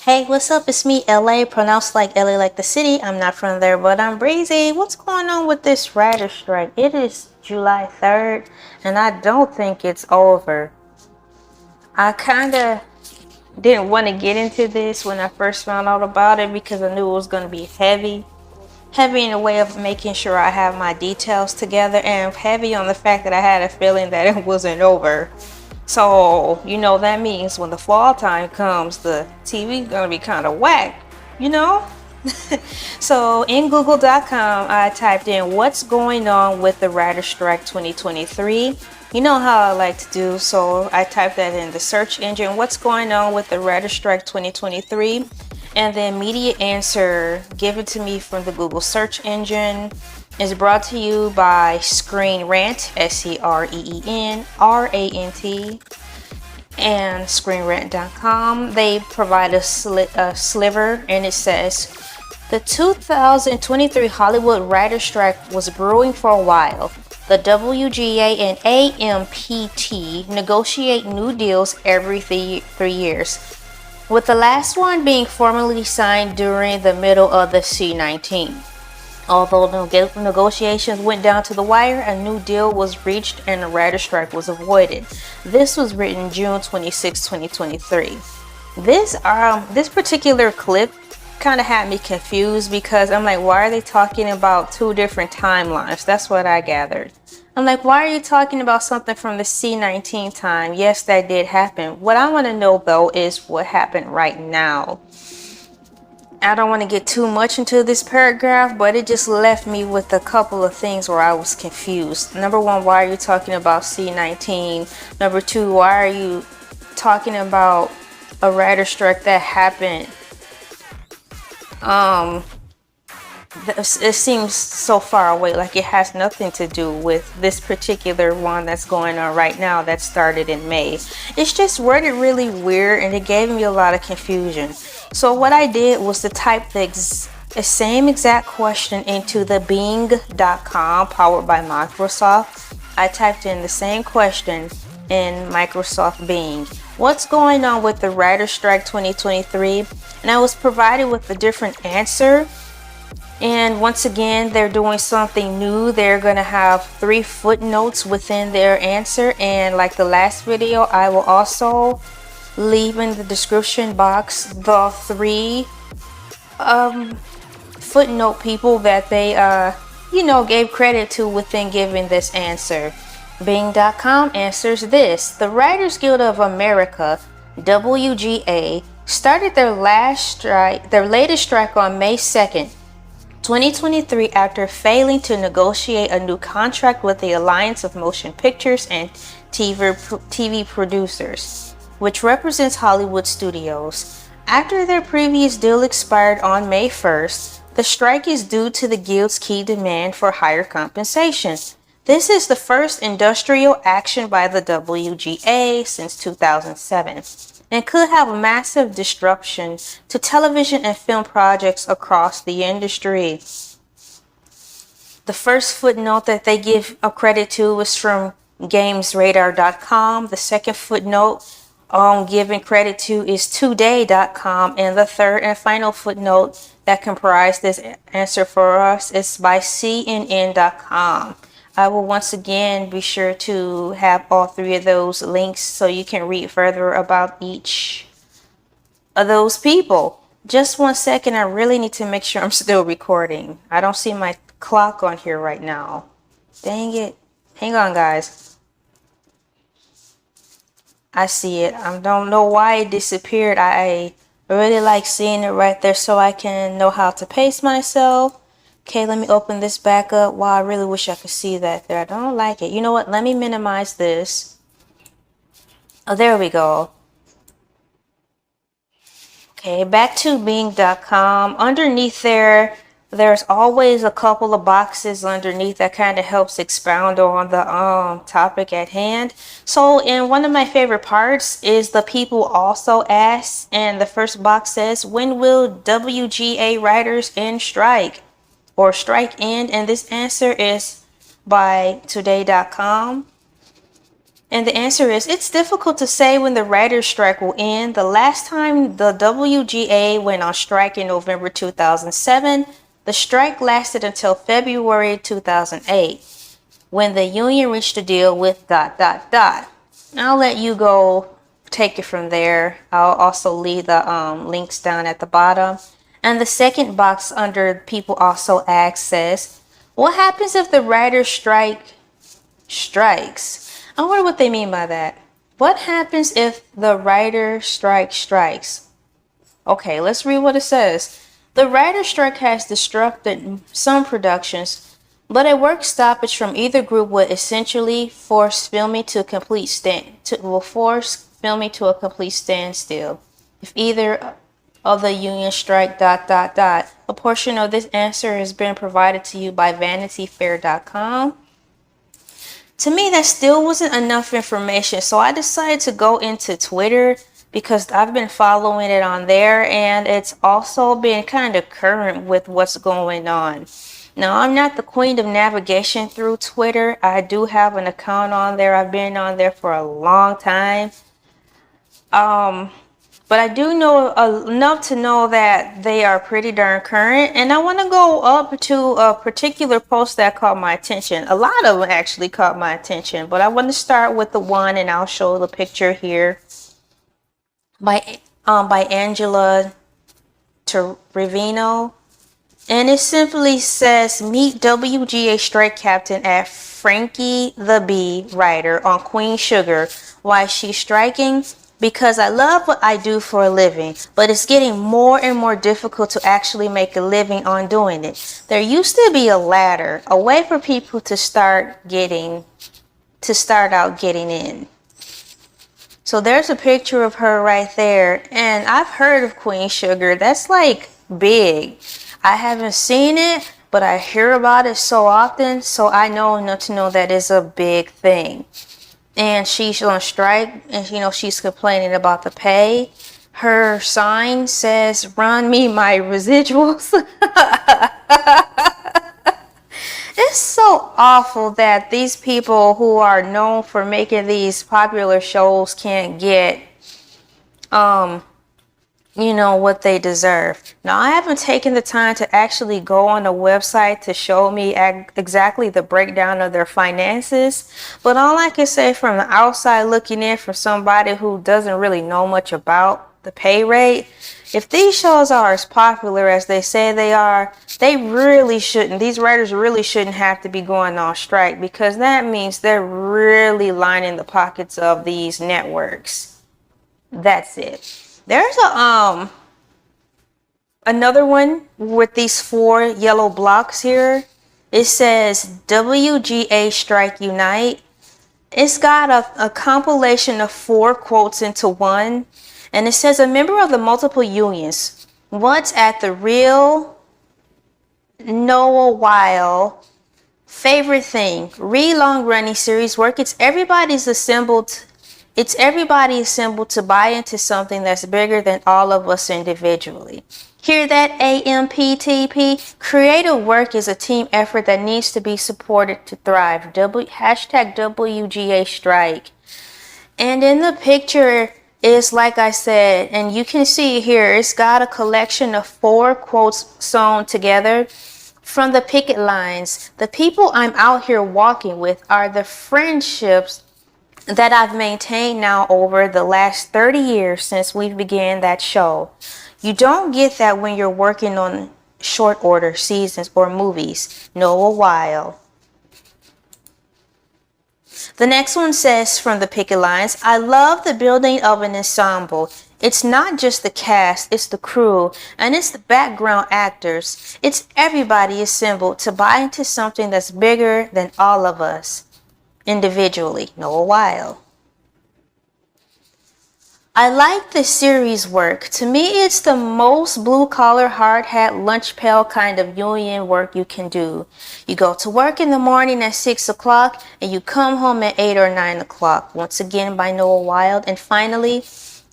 Hey, what's up? It's me, Elay, pronounced like LA like the city. I'm not from there, but I'm breezy. What's going on with this writer strike? It is July 3rd, and I don't think it's over. I kind of didn't want to get into this when I first found out about it because I knew it was going to be heavy. Heavy in the way of making sure I have my details together, and heavy on the fact that I had a feeling that it wasn't over. So, that means when the fall time comes, the TV is going to be kind of whack, you know? So, in google.com, I typed in what's going on with the writer strike 2023. You know how I like to do, so I typed that in the search engine, what's going on with the writer strike 2023, and the immediate answer given to me from the Google search engine is brought to you by Screen Rant, SCREENRANT, and ScreenRant.com. They provide a sliver, and it says, the 2023 Hollywood writer strike was brewing for a while. The WGA and AMPT negotiate new deals every 3 years, with the last one being formally signed during the middle of the C-19. Although negotiations went down to the wire, a new deal was reached and a writer strike was avoided. This was written June 26, 2023. This particular clip kind of had me confused because I'm like, why are they talking about two different timelines? That's what I gathered. I'm like, why are you talking about something from the C-19 time? Yes, that did happen. What I want to know though is what happened right now. I don't want to get too much into this paragraph, but it just left me with a couple of things where I was confused. Number one, why are you talking about C-19? Number two, why are you talking about a writer strike that happened? It seems so far away, like it has nothing to do with this particular one that's going on right now that started in May. It's just worded really weird and it gave me a lot of confusion. So what I did was to type the same exact question into the Bing.com powered by Microsoft. I typed in the same question in Microsoft Bing. What's going on with the writer strike 2023? And I was provided with a different answer. And once again, they're doing something new. They're going to have 3 footnotes within their answer. And like the last video, I will also leave in the description box the 3 footnote people that they gave credit to within giving this answer. Bing.com answers this: the Writers Guild of America, WGA, started their latest strike on May 2nd, 2023 after failing to negotiate a new contract with the Alliance of Motion Pictures and TV Producers, which represents Hollywood studios. After their previous deal expired on May 1st, the strike is due to the Guild's key demand for higher compensation. This is the first industrial action by the WGA since 2007 and could have a massive disruption to television and film projects across the industry. The first footnote that they give a credit to is from GamesRadar.com. The second footnote given credit to is Today.com, and the third and final footnote that comprised this answer for us is by CNN.com. I will once again be sure to have all 3 of those links so you can read further about each of those people. Just 1 second, I really need to make sure I'm still recording. I don't see my clock on here right now. Dang it. Hang on, guys. I see it. I don't know why it disappeared. I really like seeing it right there so I can know how to pace myself. Okay, let me open this back up. Wow, I really wish I could see that there. I don't like it. You know what? Let me minimize this. Oh, there we go. Okay, back to Bing.com. Underneath there's always a couple of boxes underneath that kind of helps expound on the topic at hand. So, in one of my favorite parts is the people also ask, and the first box says, when will WGA writers end strike? Or strike end, and this answer is by Today.com. And the answer is, it's difficult to say when the writer's strike will end. The last time the WGA went on strike in November 2007, the strike lasted until February 2008, when the union reached a deal with ... I'll let you go take it from there. I'll also leave the links down at the bottom. And the second box under people also ask says, what happens if the writer's strikes? I wonder what they mean by that. What happens if the writer's strikes? Okay, let's read what it says. The writer's strike has disrupted some productions, but a work stoppage from either group would essentially force filming to a complete standstill. If either of the union strike ... A portion of this answer has been provided to you by VanityFair.com. To me, that still wasn't enough information, so I decided to go into Twitter because I've been following it on there, and it's also been kind of current with what's going on. Now, I'm not the queen of navigation through Twitter. I do have an account on there. I've been on there for a long time. But I do know enough to know that they are pretty darn current. And I want to go up to a particular post that caught my attention. A lot of them actually caught my attention. But I want to start with the one, and I'll show the picture here, by Angela Trevino. And it simply says, meet WGA strike captain at Frankie the Bee writer on Queen Sugar. Why she's striking? Because I love what I do for a living, but it's getting more and more difficult to actually make a living on doing it. There used to be a ladder, a way for people to start out getting in. So there's a picture of her right there, and I've heard of Queen Sugar. That's like big. I haven't seen it, but I hear about it so often, so I know enough to know that it's a big thing. And she's on strike, and she's complaining about the pay. Her sign says, run me my residuals. It's so awful that these people who are known for making these popular shows can't get what they deserve. Now, I haven't taken the time to actually go on a website to show me exactly the breakdown of their finances, but all I can say from the outside looking in, from somebody who doesn't really know much about the pay rate, if these shows are as popular as they say they are, these writers really shouldn't have to be going on strike, because that means they're really lining the pockets of these networks. That's it. There's another one with these 4 yellow blocks here. It says WGA Strike Unite. It's got a compilation of 4 quotes into one. And it says, a member of the multiple unions, once at the real Noah Weil favorite thing, long running series work. It's everybody assembled to buy into something that's bigger than all of us individually. Hear that, AMPTP? Creative work is a team effort that needs to be supported to thrive. Hashtag WGA strike. And in the picture is, like I said, and you can see here, it's got a collection of 4 quotes sewn together from the picket lines. The people I'm out here walking with are the friendships that I've maintained now over the last 30 years since we began that show. You don't get that when you're working on short order seasons or movies. Noah Weil. The next one says from the picket lines, I love the building of an ensemble. It's not just the cast, it's the crew, and it's the background actors. It's everybody assembled to buy into something that's bigger than all of us individually. Noah Weil. I like the series work. To me, it's the most blue-collar, hard-hat, lunch pail kind of union work you can do. You go to work in the morning at 6 o'clock and you come home at 8 or 9 o'clock. Once again by Noah Weil. And finally,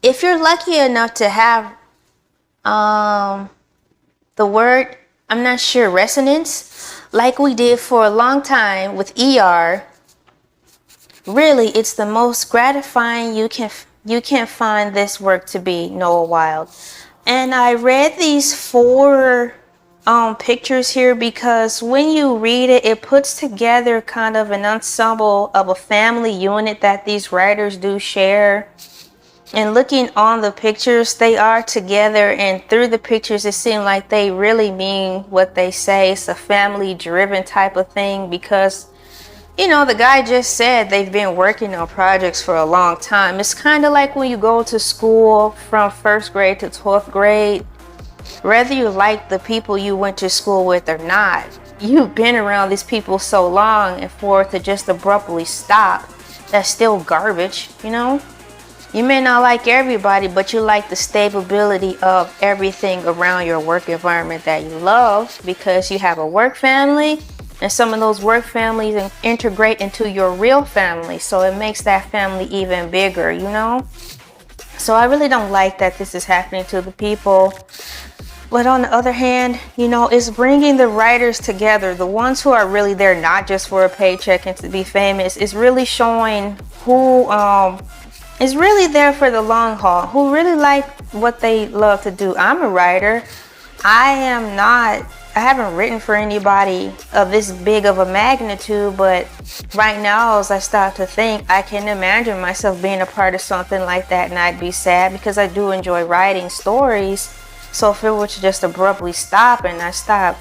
if you're lucky enough to have the word, I'm not sure, resonance, like we did for a long time with ER, Really, it's the most gratifying you can find this work to be, Noah Wild. And I read these four pictures here because when you read it, it puts together kind of an ensemble of a family unit that these writers do share. And looking on the pictures, they are together, and through the pictures it seems like they really mean what they say. It's a family driven type of thing because, you know, the guy just said they've been working on projects for a long time. It's kind of like when you go to school from 1st grade to 12th grade, whether you like the people you went to school with or not, you've been around these people so long, and for it to just abruptly stop, that's still garbage, you know? You may not like everybody, but you like the stability of everything around your work environment that you love because you have a work family, and some of those work families integrate into your real family. So it makes that family even bigger, you know? So I really don't like that this is happening to the people. But on the other hand, you know, it's bringing the writers together, the ones who are really there not just for a paycheck and to be famous. It's really showing who is really there for the long haul, who really like what they love to do. I'm a writer. I haven't written for anybody of this big of a magnitude, but right now as I start to think, I can imagine myself being a part of something like that, and I'd be sad because I do enjoy writing stories. So if it were to just abruptly stop and I stop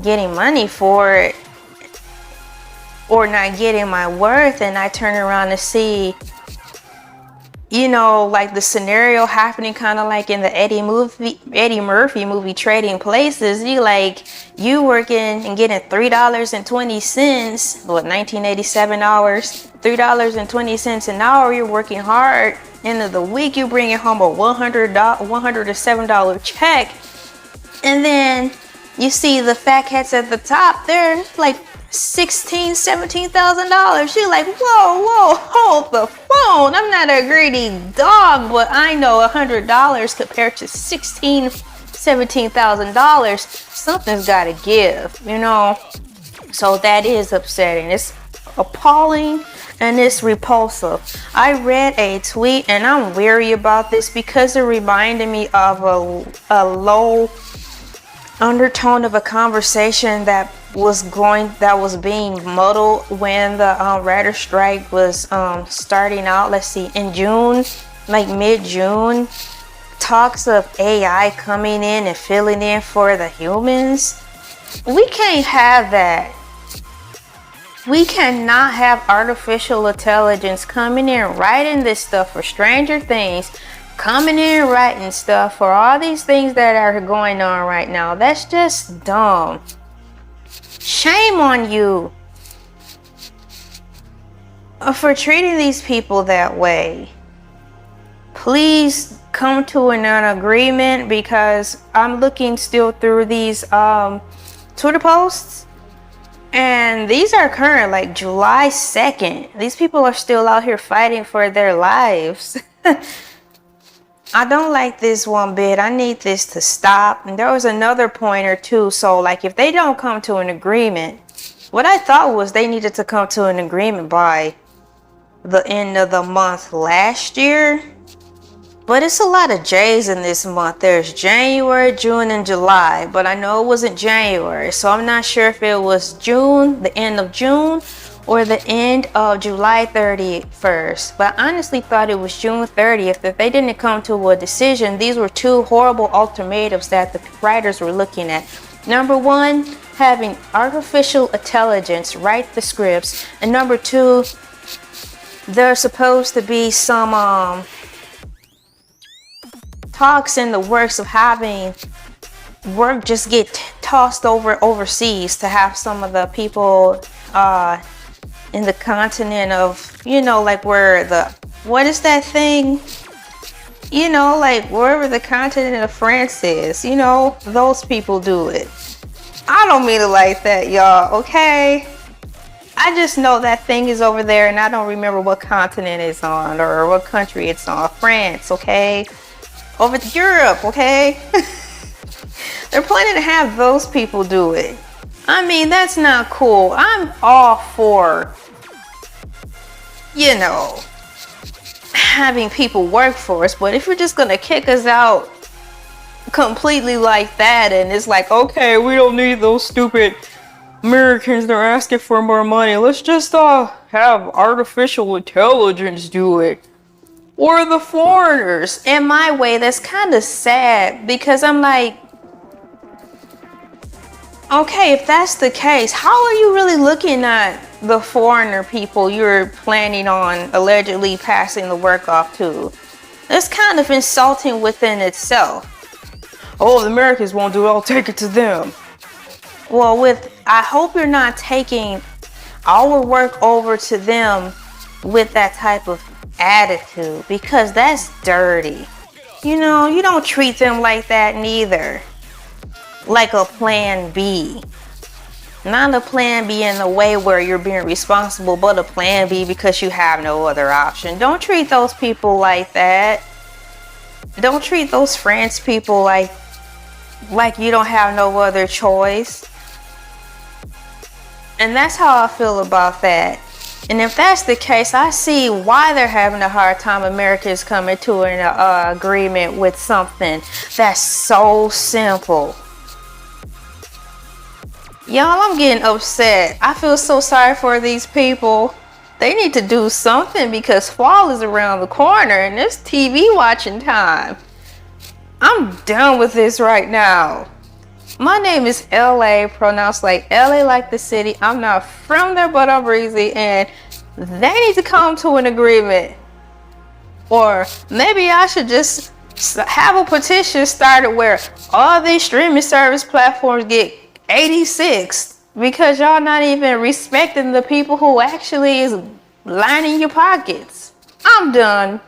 getting money for it or not getting my worth, and I turn around to see, you know, like the scenario happening kind of like in the Eddie Murphy movie Trading Places. You working and getting $3.20, what, 1987 hours, $3.20 an hour. You're working hard. End of the week, you're bringing home a $107 check. And then you see the fat cats at the top, they're like $16,000-$17,000. You're like, whoa, hold the phone. I'm not a greedy dog, but I know $100 compared to $17,000. Something's got to give, you know. So that is upsetting. It's appalling and it's repulsive. I read a tweet, and I'm weary about this because it reminded me of a low undertone of a conversation that was being muddled when the writer strike was starting out. Let's see, in June, like mid-June, talks of AI coming in and filling in for the humans. We can't have that. We cannot have artificial intelligence coming in writing this stuff for Stranger Things, coming in writing stuff for all these things that are going on right now. That's just dumb. Shame on you for treating these people that way. Please come to an agreement, because I'm looking still through these Twitter posts, and these are current, like July 2nd. These people are still out here fighting for their lives. I don't like this one bit. I need this to stop. And there was another pointer too. So like if they don't come to an agreement, what I thought was they needed to come to an agreement by the end of the month last year. But it's a lot of J's in this month. There's January, June, and July. But I know it wasn't January. So I'm not sure if it was June, the end of June, or the end of July 31st. But I honestly thought it was June 30th. If they didn't come to a decision, these were two horrible ultimatums that the writers were looking at. Number one, having artificial intelligence write the scripts. And number two, there's supposed to be some talks in the works of having work just get tossed overseas, to have some of the people in the continent of, you know, like where what is that thing? You know, like wherever the continent of France is, you know, those people do it. I don't mean it like that, y'all, okay? I just know that thing is over there, and I don't remember what continent it's on or what country it's on. France, okay? Over to Europe, okay? They're planning to have those people do it. I mean, that's not cool. I'm all for you know, having people work for us. But if you're just gonna kick us out completely like that, and it's like, okay, we don't need those stupid Americans, they're asking for more money, let's just have artificial intelligence do it, or the foreigners. In my way, that's kind of sad, because I'm like, okay, if that's the case, how are you really looking at the foreigner people you're planning on allegedly passing the work off to? That's kind of insulting within itself. Oh, the Americans won't do it, I'll take it to them. Well, I hope you're not taking our work over to them with that type of attitude, because that's dirty. You know, you don't treat them like that neither. Like a plan B. Not a plan B in the way where you're being responsible, but a plan B because you have no other option. Don't treat those people like that. Don't treat those French people like you don't have no other choice. And that's how I feel about that. And if that's the case, I see why they're having a hard time. Americans coming to an agreement with something that's so simple. Y'all, I'm getting upset. I feel so sorry for these people. They need to do something, because fall is around the corner and it's TV watching time. I'm done with this right now. My name is Elay, pronounced like LA like the city. I'm not from there, but I'm breezy, and they need to come to an agreement. Or maybe I should just have a petition started where all these streaming service platforms get 86, because y'all not even respecting the people who actually is lining your pockets. I'm done.